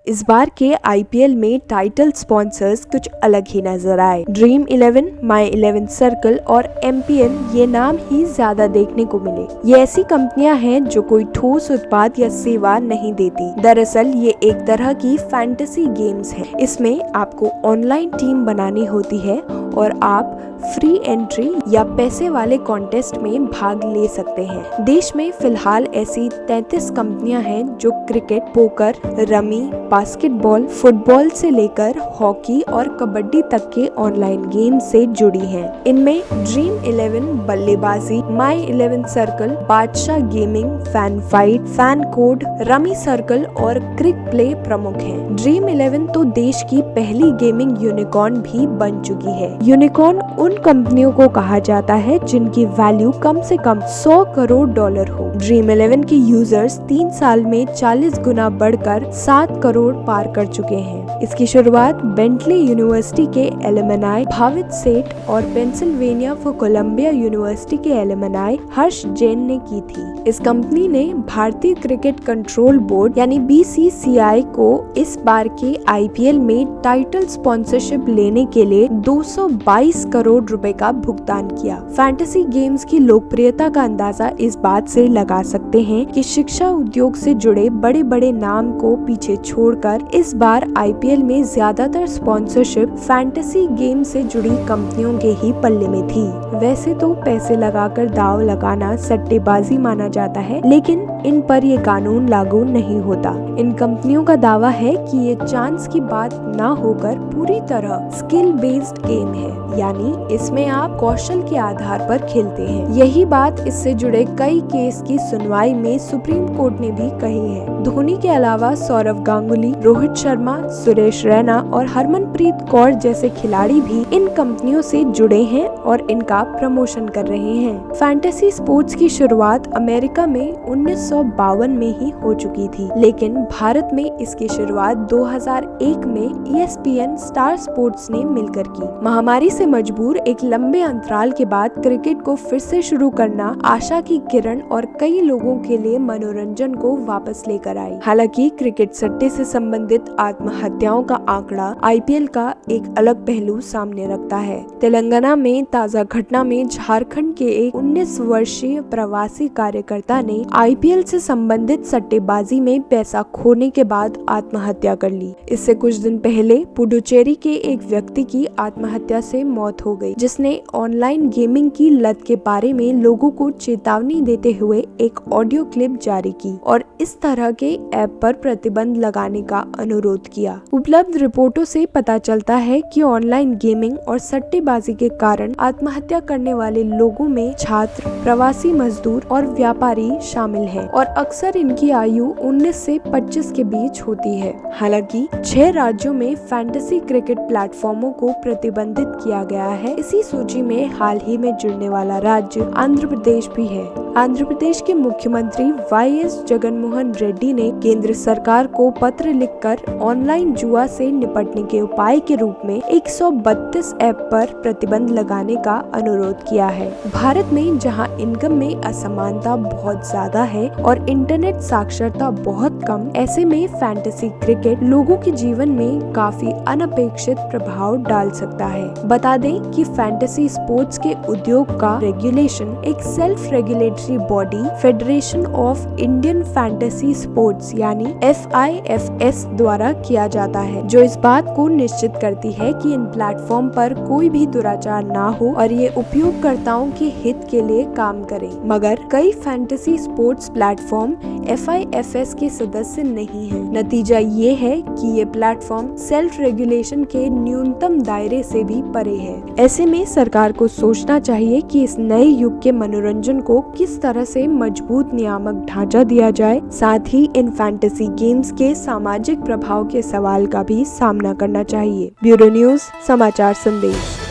इस बार के आईपीएल में टाइटल स्पॉन्सर्स कुछ अलग ही नजर आए। ड्रीम 11, माई 11 सर्कल और एमपीएल ये नाम ही ज्यादा देखने को मिले। ये ऐसी कंपनियां हैं जो कोई ठोस उत्पाद या सेवा नहीं देती। दरअसल ये एक तरह की फैंटेसी गेम्स है। इसमें आपको ऑनलाइन टीम बनानी होती है और आप फ्री एंट्री या पैसे वाले कॉन्टेस्ट में भाग ले सकते हैं। देश में फिलहाल ऐसी 33 कंपनियां हैं जो cricket, poker, rummy, basketball, football से लेकर हॉकी और कबड्डी तक के ऑनलाइन गेम से जुड़ी हैं। इनमें ड्रीम 11 बल्लेबाजी, माई 11 सर्कल, बादशाह gaming, fan fight, fan code, rummy circle और क्रिक प्ले प्रमुख हैं। ड्रीम 11 तो देश की पहली गेमिंग यूनिकॉर्न भी बन चुकी है। यूनिकॉर्न उन कंपनियों को कहा जाता है जिनकी वैल्यू कम से कम $100 करोड़ हो। ड्रीम 11 के यूजर्स 3 साल में 40 गुना बढ़कर 7 करोड़ पार कर चुके हैं। इसकी शुरुआत बेंटली यूनिवर्सिटी के एलुमनाई भावित सेठ और पेंसिल्वेनिया फॉर कोलंबिया यूनिवर्सिटी के एलुमनाई हर्ष जैन ने की थी। इस कंपनी ने भारतीय क्रिकेट कंट्रोल बोर्ड यानी बीसीसीआई को इस बार के आईपीएल में टाइटल स्पॉन्सरशिप लेने के लिए 222 करोड़ रुपए का भुगतान किया। फैंटेसी गेम्स की लोकप्रियता का अंदाजा इस बात से लगा सकते हैं कि शिक्षा उद्योग से जुड़े बड़े बड़े नाम को पीछे छोड़कर इस बार आईपीएल में ज्यादातर स्पॉन्सरशिप फैंटेसी गेम से जुड़ी कंपनियों के ही पल्ले में थी। वैसे तो पैसे लगाकर दांव लगाना सट्टेबाजी माना जाता है, लेकिन इन पर ये कानून लागू नहीं होता। इन कंपनियों का दावा है कि ये चांस की बात ना होकर पूरी तरह स्किल बेस्ड गेम है, यानी इसमें आप कौशल के आधार पर खेलते हैं। यही बात इससे जुड़े कई केस की सुनवाई में सुप्रीम कोर्ट ने भी कही है। धोनी के अलावा सौरव गांगुली, रोहित शर्मा, सुरेश रैना और हरमनप्रीत कौर जैसे खिलाड़ी भी इन कंपनियों से जुड़े हैं और इनका प्रमोशन कर रहे हैं। फैंटेसी स्पोर्ट्स की शुरुआत अमेरिका में 1952 में ही हो चुकी थी, लेकिन भारत में इसकी शुरुआत 2001 में ESPN स्टार स्पोर्ट्स ने मिलकर की। महामारी से मजबूर एक लंबे अंतराल के बाद क्रिकेट को फिर से शुरू करना आशा की किरण और कई लोगों के लिए मनोरंजन को वापस लेकर आई। हालांकि क्रिकेट सट्टे से संबंधित आत्महत्याओं का आंकड़ा आईपीएल का एक अलग पहलू सामने रखता है। तेलंगाना में ताजा घटना में झारखंड के एक 19 वर्षीय प्रवासी कार्यकर्ता ने आईपीएल से संबंधित सट्टेबाजी में पैसा खोने के बाद आत्महत्या कर ली। इससे कुछ दिन पहले पुडुचेरी के एक व्यक्ति की आत्महत्या से मौत हो गई, जिसने ऑनलाइन गेमिंग की लत के बारे में लोगों को चेतावनी देते हुए एक ऑडियो क्लिप जारी की और इस तरह के ऐप पर प्रतिबंध लगाने का अनुरोध किया। उपलब्ध रिपोर्टों से पता चलता है कि ऑनलाइन गेमिंग और सट्टेबाजी के कारण आत्महत्या करने वाले लोगों में छात्र, प्रवासी मजदूर और व्यापारी शामिल हैं और अक्सर इनकी आयु 19 से 25 के बीच होती है। हालांकि 6 राज्यों में फैंटेसी क्रिकेट प्लेटफॉर्मों को प्रतिबंधित किया गया है। इसी सूची में हाल ही में जुड़ने वाला राज्य आंध्र प्रदेश भी है। आंध्र प्रदेश के मुख्यमंत्री वाईएस जगनमोहन रेड्डी ने केंद्र सरकार को पत्र लिखकर ऑनलाइन जुआ से निपटने के उपाय के रूप में 132 ऐप पर प्रतिबंध लगाने का अनुरोध किया है। भारत में जहां इनकम में असमानता बहुत ज्यादा है और इंटरनेट साक्षरता बहुत कम, ऐसे में फैंटेसी क्रिकेट लोगों के जीवन में काफी अनपेक्षित प्रभाव डाल सकता है। बता दें कि फैंटेसी स्पोर्ट्स के उद्योग का रेगुलेशन एक self regulatory body federation of Indian fantasy sports यानी FIFS द्वारा किया जाता है, जो इस बात को निश्चित करती है कि इन प्लेटफॉर्म पर कोई भी दुराचार ना हो और ये उपयोगकर्ताओं के हित के लिए काम करें। मगर कई फैंटेसी स्पोर्ट्स प्लेटफॉर्म FIFS के सदस्य नहीं हैं। नतीजा ये है कि ये प्लेटफॉर्म सेल्फ रेगुलेशन के न्यूनतम दायरे से भी परे है। ऐसे में सरकार को सोचना चाहिए कि इस नए युग के मनोरंजन को किस तरह से मजबूत नियामक ढांचा दिया जाए, साथ ही इन फैंटेसी गेम्स के सामाजिक प्रभाव के सवाल का भी सामना करना चाहिए। ब्यूरो न्यूज समाचार संदेश।